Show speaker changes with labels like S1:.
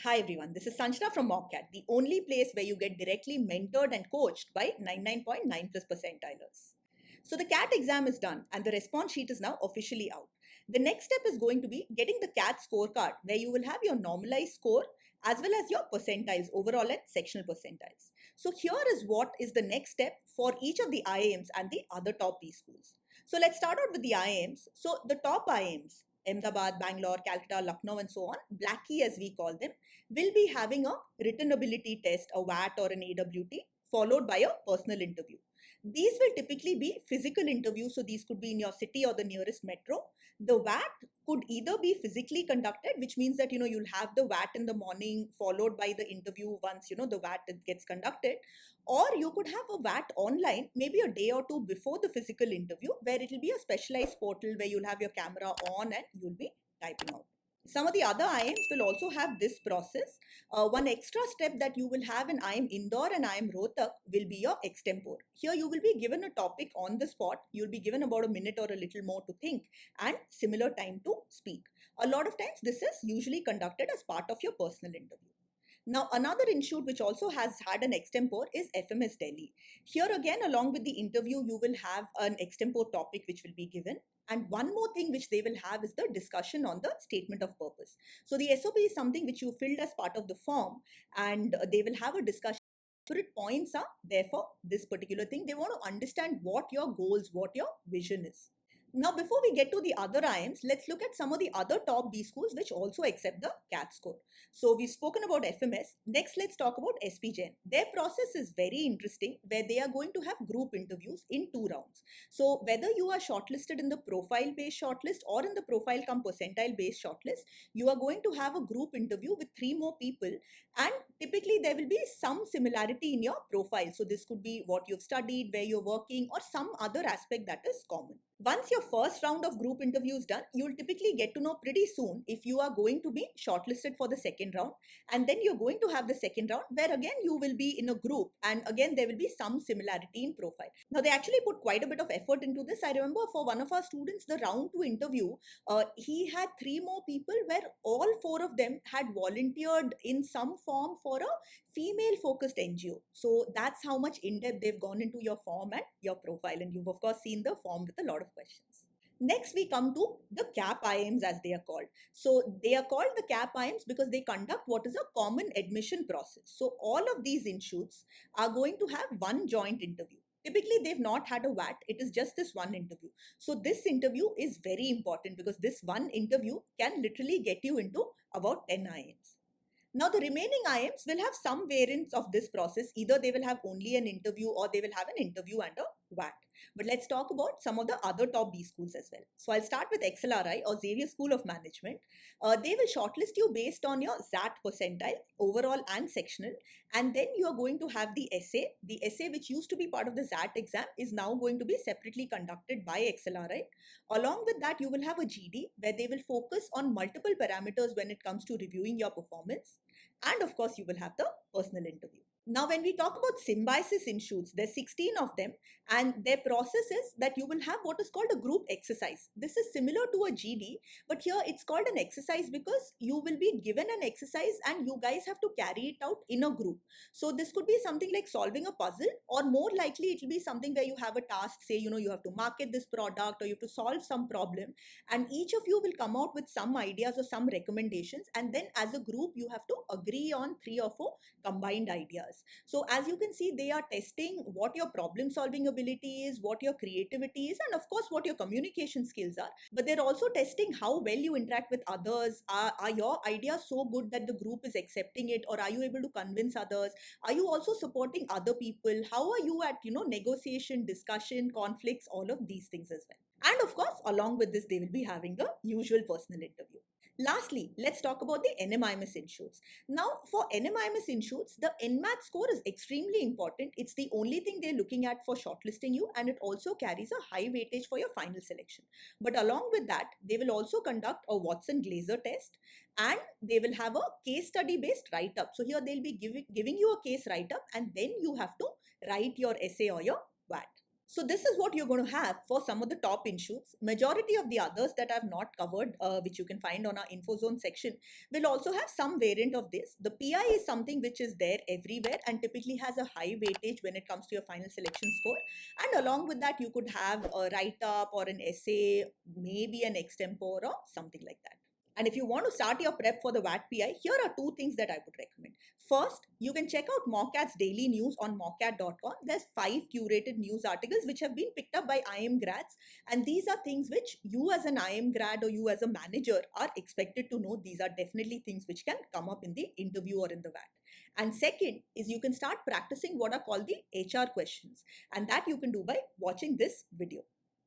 S1: Hi everyone, this is Sanjana from Mobcat, the only place where you get directly mentored and coached by 99.9 plus percentilers. So the CAT exam is done and the response sheet is now officially out. The next step is going to be getting the CAT scorecard where you will have your normalized score as well as your percentiles overall and sectional percentiles. So here is what is the next step for each of the IIMs and the other top B schools. So let's start out with the IIMs. So the top IIMs, Ahmedabad, Bangalore, Calcutta, Lucknow, and so on, Blackie as we call them, will be having a written ability test, a WAT or an AWT, followed by a personal interview. These will typically be physical interviews, so these could be in your city or the nearest metro. The WAT could either be physically conducted, which means that you'll have the WAT in the morning, followed by the interview once the WAT gets conducted, or you could have a WAT online, maybe a day or two before the physical interview, where it will be a specialized portal where you'll have your camera on and you'll be typing out. Some of the other IIMs will also have this process. One extra step that you will have in IIM Indore and IIM Rohtak will be your extempore. Here you will be given a topic on the spot. You'll be given about a minute or a little more to think and similar time to speak. A lot of times this is usually conducted as part of your personal interview. Now, another institute which also has had an extempore is FMS Delhi. Here again, along with the interview, you will have an extempore topic which will be given. And one more thing which they will have is the discussion on the statement of purpose. So the SOP is something which you filled as part of the form, and they will have a discussion. Favorite points are there for this particular thing. They want to understand what your goals, what your vision is. Now, before we get to the other IIMs, let's look at some of the other top B schools which also accept the CAT score. So we've spoken about FMS. Next, let's talk about SP Jain. Their process is very interesting where they are going to have group interviews in 2 rounds. So whether you are shortlisted in the profile-based shortlist or in the profile cum percentile-based shortlist, you are going to have a group interview with 3 more people, and typically there will be some similarity in your profile. So this could be what you've studied, where you're working, or some other aspect that is common. Once your first round of group interviews done, you'll typically get to know pretty soon if you are going to be shortlisted for the second round. And then you're going to have the second round where again you will be in a group, and again there will be some similarity in profile. Now they actually put quite a bit of effort into this. I remember for one of our students, the round 2 interview, he had 3 more people where all 4 of them had volunteered in some form for a female focused NGO. So that's how much in depth they've gone into your form and your profile. And you've of course seen the form with a lot of questions. Next, we come to the CAP IIMs as they are called. So they are called the CAP IIMs because they conduct what is a common admission process. So all of these institutes are going to have one joint interview. Typically, they've not had a WAT. It is just this one interview. So this interview is very important because this one interview can literally get you into about 10 IIMs. Now, the remaining IIMs will have some variants of this process. Either they will have only an interview or they will have an interview and a WAT. But let's talk about some of the other top B schools as well. So I'll start with XLRI or Xavier School of Management. They will shortlist you based on your XAT percentile, overall and sectional. And then you are going to have the essay. The essay which used to be part of the XAT exam is now going to be separately conducted by XLRI. Along with that, you will have a GD where they will focus on multiple parameters when it comes to reviewing your performance. And of course, you will have the personal interview. Now, when we talk about Symbiosis institutes, there's 16 of them, and their process is that you will have what is called a group exercise. This is similar to a GD, but here it's called an exercise because you will be given an exercise and you guys have to carry it out in a group. So this could be something like solving a puzzle, or more likely it will be something where you have a task, say, you have to market this product or you have to solve some problem, and each of you will come out with some ideas or some recommendations, and then as a group you have to agree on 3 or 4 combined ideas. So as you can see, they are testing what your problem solving ability is, what your creativity is, and of course what your communication skills are. But they're also testing how well you interact with others. Are your ideas so good that the group is accepting it, or are you able to convince others? Are you also supporting other people? How are you at negotiation, discussion, conflicts, all of these things as well. And of course, along with this, they will be having the usual personal interview. Lastly, let's talk about the NMIMS institutes. Now, for NMIMS institutes, the NMAT score is extremely important. It's the only thing they're looking at for shortlisting you, and it also carries a high weightage for your final selection. But along with that, they will also conduct a Watson-Glaser test, and they will have a case study based write-up. So here they'll be giving you a case write-up, and then you have to write your essay or your WAT. So this is what you're going to have for some of the top in-shoots. Majority of the others that I've not covered, which you can find on our InfoZone section, will also have some variant of this. The PI is something which is there everywhere and typically has a high weightage when it comes to your final selection score. And along with that, you could have a write-up or an essay, maybe an extempore or something like that. And if you want to start your prep for the VAT PI, here are two things that I would recommend. First, you can check out Mocat's daily news on mocat.com. There's 5 curated news articles which have been picked up by IM grads. And these are things which you as an IM grad or you as a manager are expected to know. These are definitely things which can come up in the interview or in the VAT. And second is you can start practicing what are called the HR questions. And that you can do by watching this video.